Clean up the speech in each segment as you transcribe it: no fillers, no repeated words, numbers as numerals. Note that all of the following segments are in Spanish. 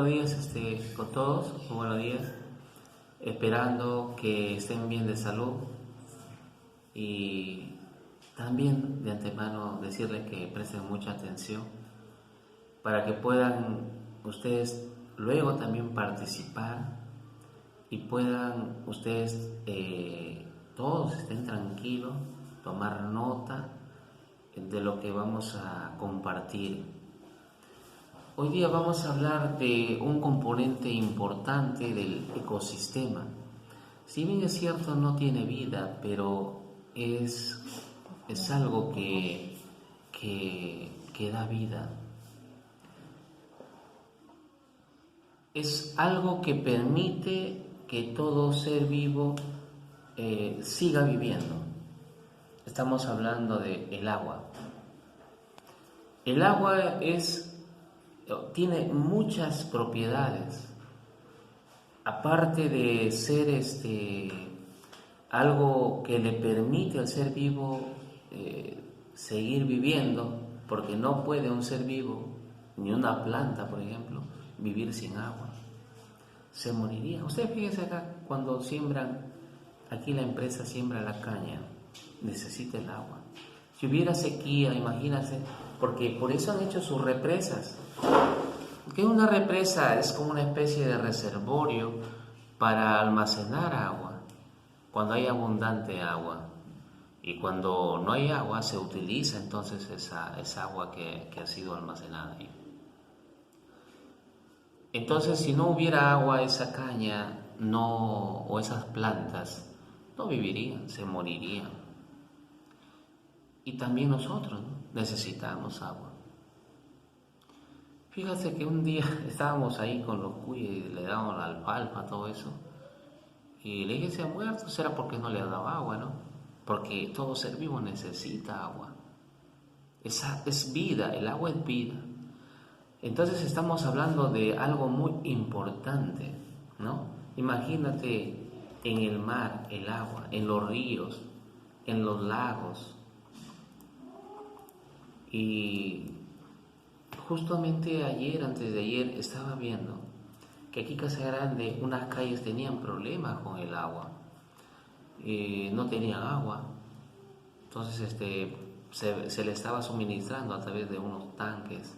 días con todos, muy buenos días, esperando que estén bien de salud y también de antemano decirles que presten mucha atención para que puedan ustedes luego también participar y puedan ustedes todos estén tranquilos, tomar nota de lo que vamos a compartir. Hoy día vamos a hablar de un componente importante del ecosistema. Si bien es cierto no tiene vida, pero es algo que da vida. Es algo que permite que todo ser vivo siga viviendo. Estamos hablando del agua. El agua tiene muchas propiedades. Aparte de ser algo que le permite al ser vivo seguir viviendo, porque no puede un ser vivo, ni una planta, por ejemplo, vivir sin agua. Se moriría. Ustedes fíjense acá, cuando siembran, aquí la empresa siembra la caña, necesita el agua. Si hubiera sequía, imagínense, porque por eso han hecho sus represas. Que una represa es como una especie de reservorio para almacenar agua cuando hay abundante agua, y cuando no hay agua se utiliza entonces esa agua que ha sido almacenada ahí. Entonces, si no hubiera agua, esa caña o esas plantas no vivirían, se morirían. Y también nosotros, ¿no?, necesitamos agua. Fíjate que un día estábamos ahí con los cuyes y le dábamos la alfalfa, todo eso, y le dije, ¿se ha muerto? ¿Será porque no le ha dado agua, no? Porque todo ser vivo necesita agua. Esa es vida, el agua es vida. Entonces estamos hablando de algo muy importante, ¿no? Imagínate en el mar, el agua, en los ríos, en los lagos. Y justamente ayer, antes de ayer, estaba viendo que aquí Casa Grande, unas calles tenían problemas con el agua. No tenían agua. Entonces se le estaba suministrando a través de unos tanques.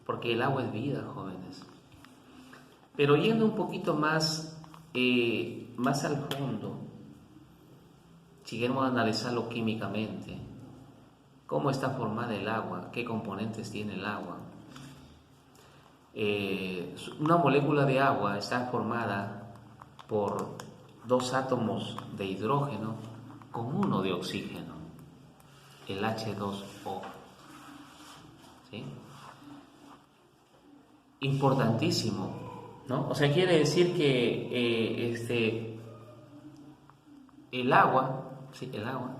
Porque el agua es vida, jóvenes. Pero yendo un poquito más al fondo, si queremos analizarlo químicamente, cómo está formada el agua, qué componentes tiene el agua. Una molécula de agua está formada por 2 átomos de hidrógeno con 1 de oxígeno, el H2O. ¿Sí? Importantísimo, ¿no? O sea, quiere decir que el agua, sí, el agua,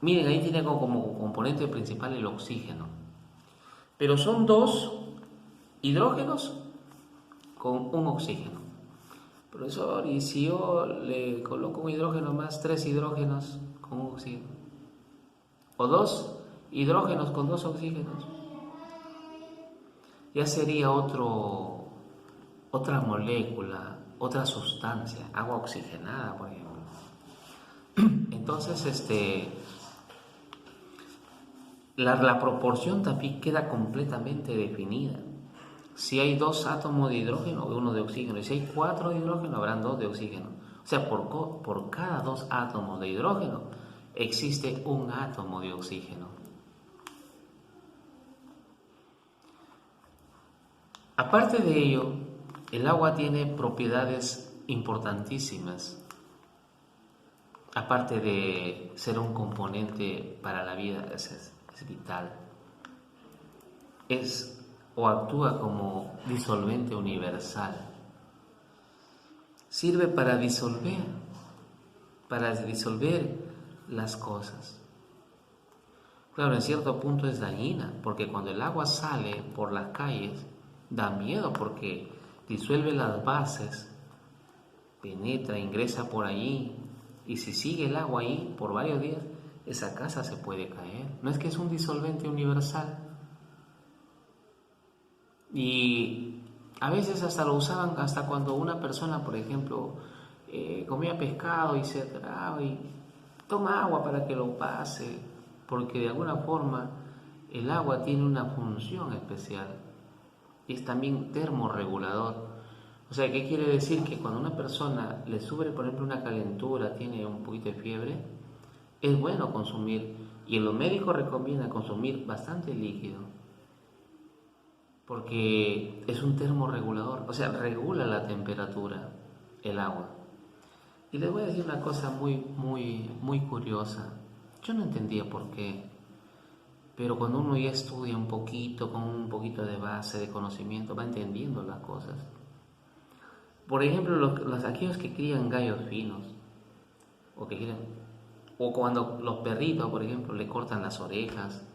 miren, ahí tiene como componente principal el oxígeno, pero son 2 hidrógenos con 1 oxígeno. Profesor, ¿y si yo le coloco un hidrógeno más 3 hidrógenos con 1 oxígeno? ¿O 2 hidrógenos con 2 oxígenos? Ya sería otra molécula, otra sustancia, agua oxigenada, por ejemplo. Entonces, la proporción también queda completamente definida. Si hay 2 átomos de hidrógeno, 1 de oxígeno, y si hay 4 de hidrógeno, habrán 2 de oxígeno. O sea, por cada 2 átomos de hidrógeno existe 1 átomo de oxígeno. Aparte de ello, el agua tiene propiedades importantísimas. Aparte de ser un componente para la vida, es vital. O actúa como disolvente universal. Sirve para disolver las cosas. Claro, en cierto punto es dañina, porque cuando el agua sale por las calles, da miedo porque disuelve las bases, penetra, ingresa por allí, y si sigue el agua ahí por varios días, esa casa se puede caer. ¿No es que es un disolvente universal? Y a veces hasta lo usaban hasta cuando una persona, por ejemplo, comía pescado y se atraba y toma agua para que lo pase, porque de alguna forma el agua tiene una función especial. Es también termorregulador. O sea, ¿qué quiere decir? Que cuando una persona le sube, por ejemplo, una calentura, tiene un poquito de fiebre, es bueno consumir, y los médicos recomiendan consumir bastante líquido, porque es un termorregulador, o sea, regula la temperatura, el agua. Y les voy a decir una cosa muy curiosa. Yo no entendía por qué, pero cuando uno ya estudia un poquito, con un poquito de base, de conocimiento, va entendiendo las cosas. Por ejemplo, aquellos que crían gallos finos, o cuando los perritos, por ejemplo, le cortan las orejas,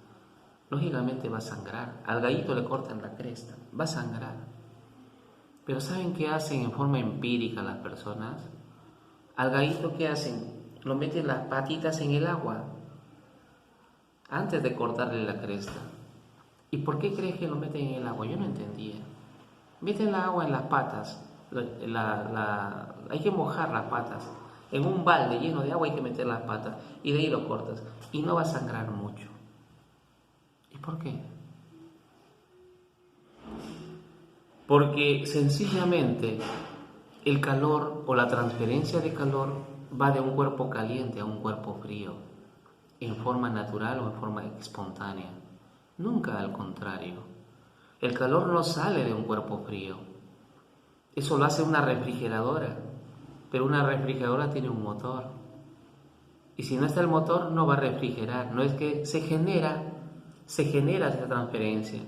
lógicamente va a sangrar. Al gallito le cortan la cresta, va a sangrar. Pero ¿saben qué hacen en forma empírica las personas? Al gallito, ¿qué hacen? Lo meten las patitas en el agua antes de cortarle la cresta. ¿Y por qué crees que lo meten en el agua? Yo no entendía. Meten la agua en las patas. Hay que mojar las patas. En un balde lleno de agua hay que meter las patas. Y de ahí lo cortas. Y no va a sangrar mucho. ¿Y por qué? Porque sencillamente el calor o la transferencia de calor va de un cuerpo caliente a un cuerpo frío, en forma natural o en forma espontánea. Nunca al contrario. El calor no sale de un cuerpo frío. Eso lo hace una refrigeradora, pero una refrigeradora tiene un motor. Y si no está el motor, no va a refrigerar. No es que se genera esa transferencia.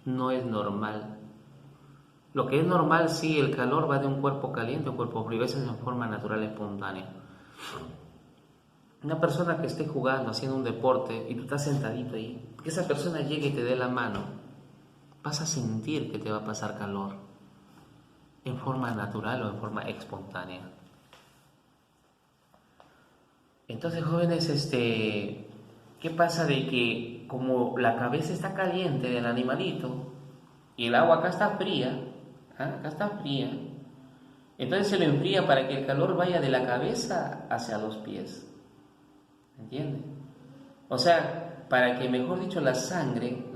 No es normal. Lo que es normal, sí, el calor va de un cuerpo caliente a un cuerpo frío. Eso es en forma natural, espontánea. Una persona que esté jugando, haciendo un deporte, y tú estás sentadito ahí, que esa persona llegue y te dé la mano, vas a sentir que te va a pasar calor, en forma natural o en forma espontánea. Entonces, jóvenes, ¿qué pasa de que como la cabeza está caliente del animalito y el agua acá está fría, entonces se lo enfría para que el calor vaya de la cabeza hacia los pies? ¿Entiendes? O sea, para que, mejor dicho, la sangre,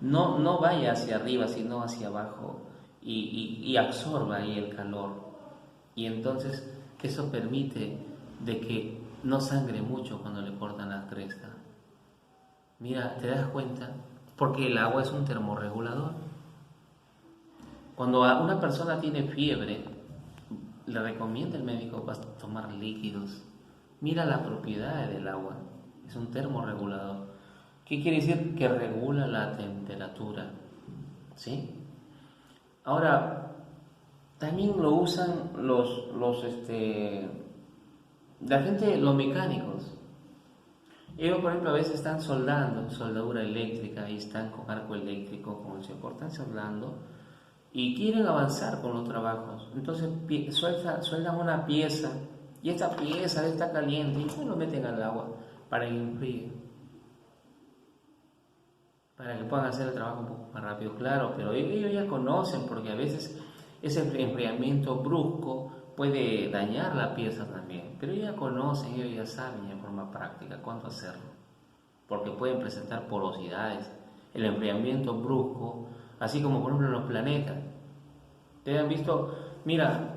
no vaya hacia arriba, sino hacia abajo y absorba ahí el calor. Y entonces eso permite de que no sangre mucho cuando le cortan la cresta. Mira, ¿te das cuenta? Porque el agua es un termorregulador. Cuando una persona tiene fiebre, le recomienda el médico tomar líquidos. Mira la propiedad del agua, es un termorregulador. ¿Qué quiere decir? Que regula la temperatura, ¿sí? Ahora, también lo usan la gente, los mecánicos. Ellos, por ejemplo, a veces están soldando, soldadura eléctrica, y están con arco eléctrico, con el circo, están soldando, y quieren avanzar con los trabajos. Entonces sueldan una pieza, y esta pieza está caliente, y lo meten al agua para que enfríe, para que puedan hacer el trabajo un poco más rápido, claro, pero ellos ya conocen, porque a veces ese enfriamiento brusco puede dañar la pieza también, pero ellos ya conocen, ellos ya saben en forma práctica cuándo hacerlo, porque pueden presentar porosidades, el enfriamiento brusco, así como por ejemplo en los planetas. ¿Te han visto? Mira,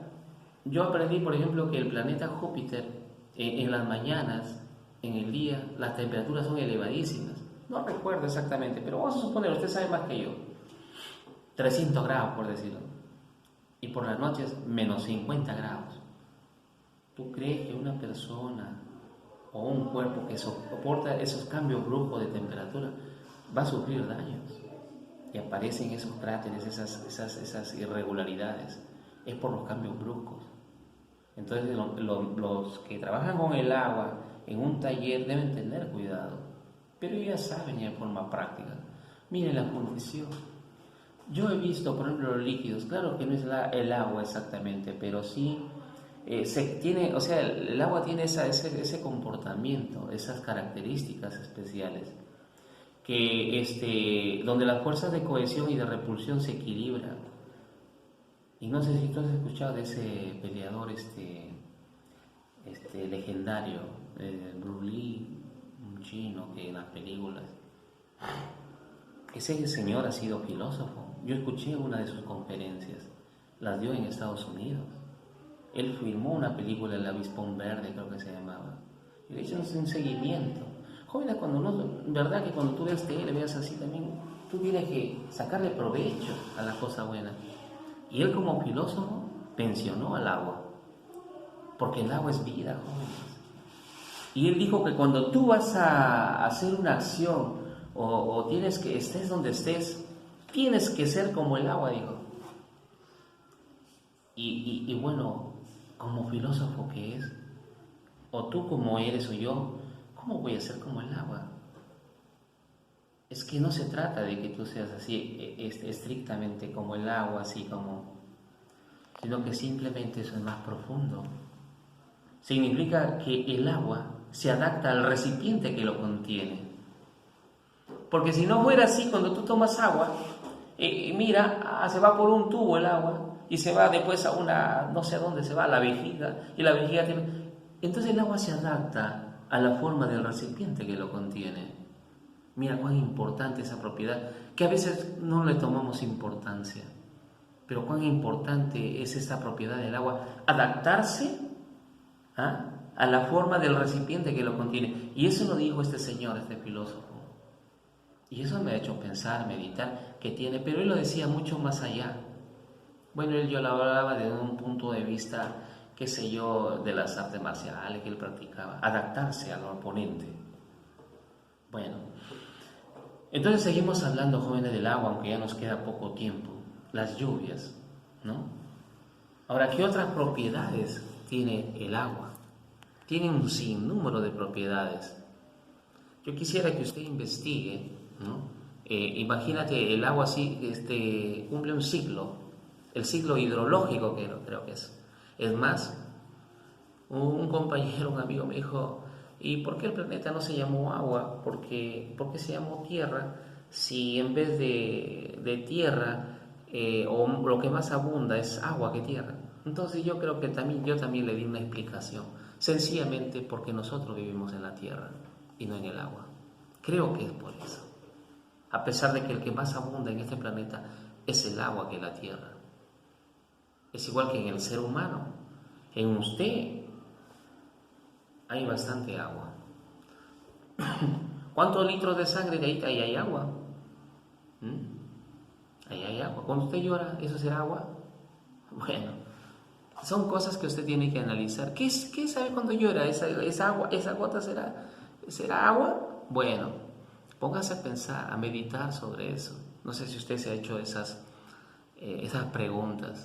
yo aprendí, por ejemplo, que el planeta Júpiter, en las mañanas, en el día, las temperaturas son elevadísimas. No recuerdo exactamente, pero vamos a suponer, usted sabe más que yo, 300 grados por decirlo. Y por las noches, menos 50 grados. ¿Tú crees que una persona o un cuerpo que soporta esos cambios bruscos de temperatura va a sufrir daños? Y aparecen esos cráteres, esas irregularidades. Es por los cambios bruscos. Entonces los que trabajan con el agua en un taller deben tener cuidado, pero ya saben ya en forma práctica. Miren la función. Yo he visto, por ejemplo, los líquidos, claro que no es el agua exactamente, pero sí el agua tiene ese comportamiento, esas características especiales. que donde las fuerzas de cohesión y de repulsión se equilibran. Y no sé si tú has escuchado de ese peleador legendario, Bruce Lee, un chino que en las películas. Ese señor ha sido filósofo. Yo escuché una de sus conferencias, las dio en Estados Unidos. Él filmó una película, El Avispón Verde, creo que se llamaba. Y le hizo un seguimiento. Jóvenes, verdad que cuando tú ves tele, veas así también, tú tienes que sacarle provecho a la cosa buena. Y él como filósofo mencionó al agua, porque el agua es vida, jóvenes. Y él dijo que cuando tú vas a hacer una acción o tienes que, estés donde estés, tienes que ser como el agua, dijo. Y bueno, como filósofo que es, o tú como eres o yo, ¿cómo voy a ser como el agua? Es que no se trata de que tú seas así estrictamente como el agua, así como, sino que simplemente eso es más profundo. Significa que el agua se adapta al recipiente que lo contiene. Porque si no fuera así, cuando tú tomas agua, mira, se va por un tubo el agua y se va después a una, no sé a dónde se va, a la vejiga, y la vejiga tiene... Entonces el agua se adapta a la forma del recipiente que lo contiene. Mira cuán importante esa propiedad, que a veces no le tomamos importancia, pero cuán importante es esta propiedad del agua, adaptarse a la forma del recipiente que lo contiene. Y eso lo dijo este señor, este filósofo. Y eso me ha hecho pensar, meditar, que tiene, pero él lo decía mucho más allá. Bueno, yo lo hablaba desde un punto de vista, qué sé yo, de las artes marciales que él practicaba, adaptarse al oponente. Bueno, entonces seguimos hablando, jóvenes, del agua, aunque ya nos queda poco tiempo. Las lluvias, ¿no? Ahora, ¿qué otras propiedades tiene el agua? Tiene un sinnúmero de propiedades. Yo quisiera que usted investigue, ¿no? Imagínate, el agua así cumple un ciclo, el ciclo hidrológico que creo que es. Es más, un compañero, un amigo me dijo, ¿y por qué el planeta no se llamó agua? ¿Por qué se llamó tierra? Si en vez de tierra, o lo que más abunda es agua que tierra. Entonces yo creo que yo también le di una explicación, sencillamente porque nosotros vivimos en la tierra y no en el agua. Creo que es por eso. A pesar de que el que más abunda en este planeta es el agua que la tierra. Es igual que en el ser humano. En usted hay bastante agua. ¿Cuántos litros de sangre de ahí hay agua? Ahí hay agua. Cuando usted llora, ¿eso será agua? Bueno, son cosas que usted tiene que analizar. ¿Qué sabe cuando llora? ¿Esa agua, esa gota será agua? Bueno, póngase a pensar, a meditar sobre eso. No sé si usted se ha hecho esas preguntas.